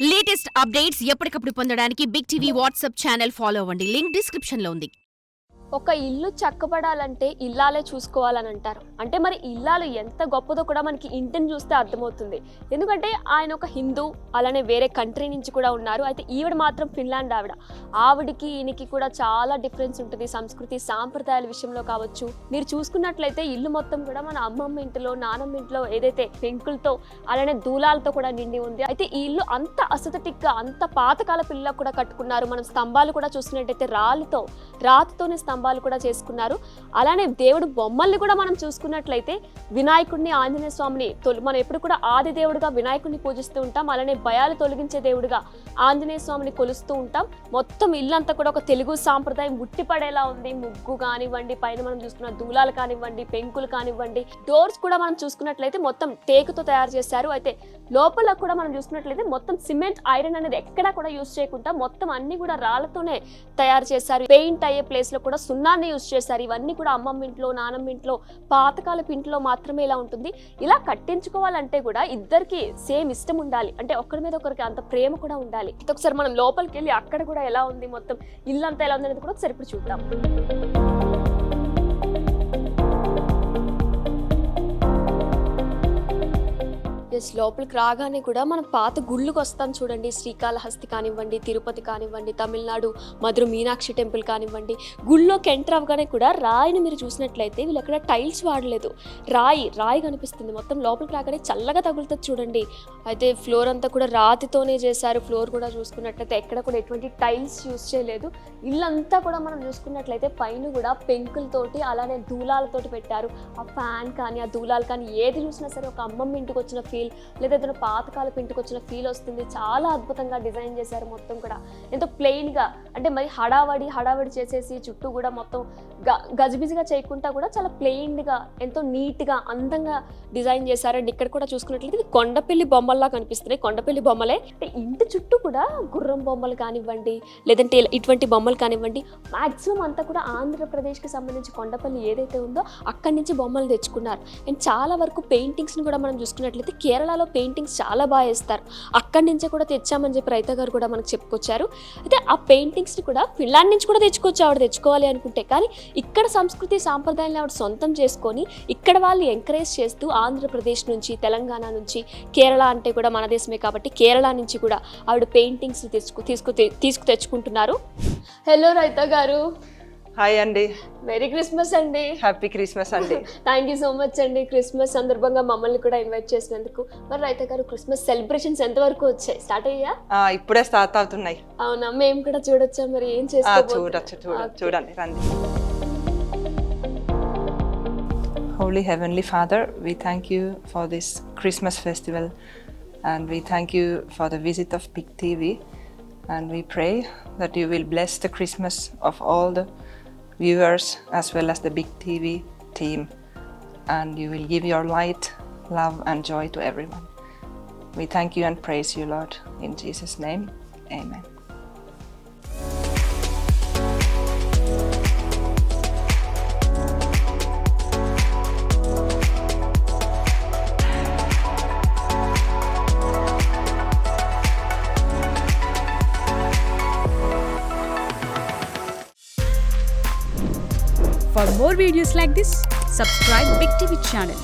Latest updates ఎప్పటికప్పుడు పొందడానికి big TV WhatsApp channel follow అవ్వండి. లింక్ డిస్క్రిప్షన్ లో ఉంది. ఒక ఇల్లు చక్కబడాలంటే ఇల్లాలే చూసుకోవాలని అంటారు. అంటే మరి ఇల్లాలు ఎంత గొప్పదో కూడా మనకి ఇంటిని చూస్తే అర్థమవుతుంది. ఎందుకంటే ఆయన ఒక హిందూ, అలానే వేరే కంట్రీ నుంచి కూడా ఉన్నారు. అయితే ఈవిడ మాత్రం ఫిన్లాండ్ ఆవిడికి ఈయనకి కూడా చాలా డిఫరెన్స్ ఉంటుంది. సంస్కృతి సాంప్రదాయాల విషయంలో కావచ్చు. మీరు చూసుకున్నట్లయితే ఇల్లు మొత్తం కూడా మన అమ్మమ్మ ఇంటిలో, నానమ్మ ఇంట్లో ఏదైతే పెంకులతో అలానే దూలాలతో కూడా నిండి ఉంది. అయితే ఈ ఇల్లు అంత అసెథెటిక్ గా, అంత పాతకాల పిల్లలు కూడా కట్టుకున్నారు. మనం స్తంభాలు కూడా చూసుకున్నట్టయితే రాతితోనే స్తంభాలు కూడా చేసుకున్నారు. అలానే దేవుడు బొమ్మల్ని కూడా మనం చూసుకున్నట్లయితే వినాయకుడిని, ఆంజనేయ స్వామిని మనం ఎప్పుడు కూడా ఆది దేవుడిగా వినాయకుడిని పూజిస్తూ ఉంటాం. అలానే భయాలు తొలగించే దేవుడిగా ఆంజనేయ స్వామిని కొలుస్తూ ఉంటాం. మొత్తం ఇల్లంతా కూడా ఒక తెలుగు సాంప్రదాయం ఉట్టిపడేలా ఉంది. ముగ్గు కానివ్వండి, పైన మనం చూసుకున్న దూలాలు కానివ్వండి, పెంకులు కానివ్వండి, డోర్స్ కూడా మనం చూసుకున్నట్లయితే మొత్తం టేకుతో తయారు చేశారు. అయితే లోపల కూడా మనం చూసుకున్నట్లయితే మొత్తం సిమెంట్, ఐరన్ అనేది ఎక్కడా కూడా యూజ్ చేయకుండా మొత్తం అన్ని కూడా రాళ్లతోనే తయారు చేశారు. పెయింట్ అయ్యే ప్లేస్ లో కూడా సున్నాన్ని యూజ్ చేశారు. ఇవన్నీ కూడా అమ్మమ్మ ఇంట్లో, నానమ్మ ఇంట్లో, పాతకాలపు ఇంట్లో మాత్రమే ఇలా ఉంటుంది. ఇలా కట్టించుకోవాలంటే కూడా ఇద్దరికి సేమ్ ఇష్టం ఉండాలి. అంటే ఒకరి మీద ఒకరికి అంత ప్రేమ కూడా ఉండాలి. ఒకసారి మనం లోపలికి వెళ్ళి అక్కడ కూడా ఎలా ఉంది, మొత్తం ఇల్లంతా ఎలా ఉంది అనేది కూడా ఒకసారి ఇప్పుడు చూద్దాం. లోపలికి రాగానే కూడా మనం పాత గుళ్ళకు వస్తాం చూడండి. శ్రీకాళహస్తి కానివ్వండి, తిరుపతి కానివ్వండి, తమిళనాడు మధుర మీనాక్షి టెంపుల్ కానివ్వండి, గుళ్ళోకి ఎంటర్ అవ్వగానే కూడా రాయిని మీరు చూసినట్లయితే వీళ్ళు ఎక్కడ టైల్స్ వాడలేదు. రాయి కనిపిస్తుంది. మొత్తం లోపలికి రాగానే చల్లగా తగులుతుంది చూడండి. అయితే ఫ్లోర్ అంతా కూడా రాతితోనే చేశారు. ఫ్లోర్ కూడా చూసుకున్నట్లయితే ఎక్కడ కూడా ఎటువంటి టైల్స్ యూజ్ చేయలేదు. ఇల్లంతా కూడా మనం చూసుకున్నట్లయితే పైన కూడా పెంకులతోటి అలానే దూలాలతోటి పెట్టారు. ఆ ఫ్యాన్ కానీ, ఆ దూలాలు కానీ ఏది చూసినా సరే ఒక అమ్మమ్మ ఇంటికి వచ్చిన ఫీల్, లేదా ఏదైనా పాతకాలపు ఇంటికి వచ్చిన ఫీల్ వస్తుంది. చాలా అద్భుతంగా డిజైన్ చేశారు. మొత్తం కూడా ఎంతో ప్లెయిన్ గా, అంటే మరి హడావడి చేసేసి చుట్టూ కూడా మొత్తం గజిబిజిగా చేయకుండా కూడా చాలా ప్లెయిన్ గా, ఎంతో నీట్ గా, అందంగా డిజైన్ చేశారు. అండ్ ఇక్కడ కూడా చూసుకున్నట్లయితే ఇది కొండపల్లి బొమ్మల్లా కనిపిస్తున్నాయి. కొండపల్లి బొమ్మలే. అంటే ఇంటి చుట్టూ కూడా గుర్రం బొమ్మలు కానివ్వండి, లేదంటే ఇటువంటి బొమ్మలు కానివ్వండి, మాక్సిమం అంతా కూడా ఆంధ్రప్రదేశ్కి సంబంధించి కొండపల్లి ఏదైతే ఉందో అక్కడి నుంచి బొమ్మలు తెచ్చుకున్నారు. అండ్ చాలా వరకు పెయింటింగ్స్ని కూడా మనం చూసుకున్నట్లయితే కేరళలో పెయింటింగ్స్ చాలా బాగా వేస్తారు. అక్కడి నుంచే కూడా తెచ్చామని చెప్పి రైతా గారు కూడా మనకు చెప్పుకొచ్చారు. అయితే ఆ పెయింటింగ్స్ని కూడా ఫిన్లాండ్ నుంచి కూడా తెచ్చుకోవచ్చు ఆవిడ తెచ్చుకోవాలి అనుకుంటే. కానీ ఇక్కడ సంస్కృతి సాంప్రదాయాలను ఆవిడ సొంతం చేసుకొని ఇక్కడ వాళ్ళు ఎంకరేజ్ చేస్తూ ఆంధ్రప్రదేశ్ నుంచి, తెలంగాణ నుంచి, కేరళ అంటే కూడా మన దేశమే కాబట్టి కేరళ నుంచి కూడా ఆవిడ పెయింటింగ్స్ తీసుకు తెచ్చుకుంటున్నారు. హలో రైతా గారు. హాయ్ అండి. మెరీ క్రిస్మస్ అండి. హ్యాపీ క్రిస్మస్ అండి. థ్యాంక్ యూ సో మచ్ అండి. క్రిస్మస్ సందర్భంగా మమ్మల్ని కూడా ఇన్వైట్ చేసినందుకు. మరి రైతా గారు, క్రిస్మస్ సెలబ్రేషన్స్ ఎంత వరకు వచ్చాయి? స్టార్ట్ అయ్యా? ఇప్పుడే స్టార్ట్ అవుతున్నాయి. అవునా? మేము కూడా చూడొచ్చా? మరి ఏం చేసుకోవచ్చు. చూడండి, రండి. Holy Heavenly Father, we thank you for this Christmas festival and we thank you for the visit of Big TV, and we pray that you will bless the Christmas of all the viewers as well as the Big TV team, and you will give your light, love and joy to everyone. We thank you and praise you, Lord, in Jesus' name. Amen. For more videos like this, subscribe Big TV channel.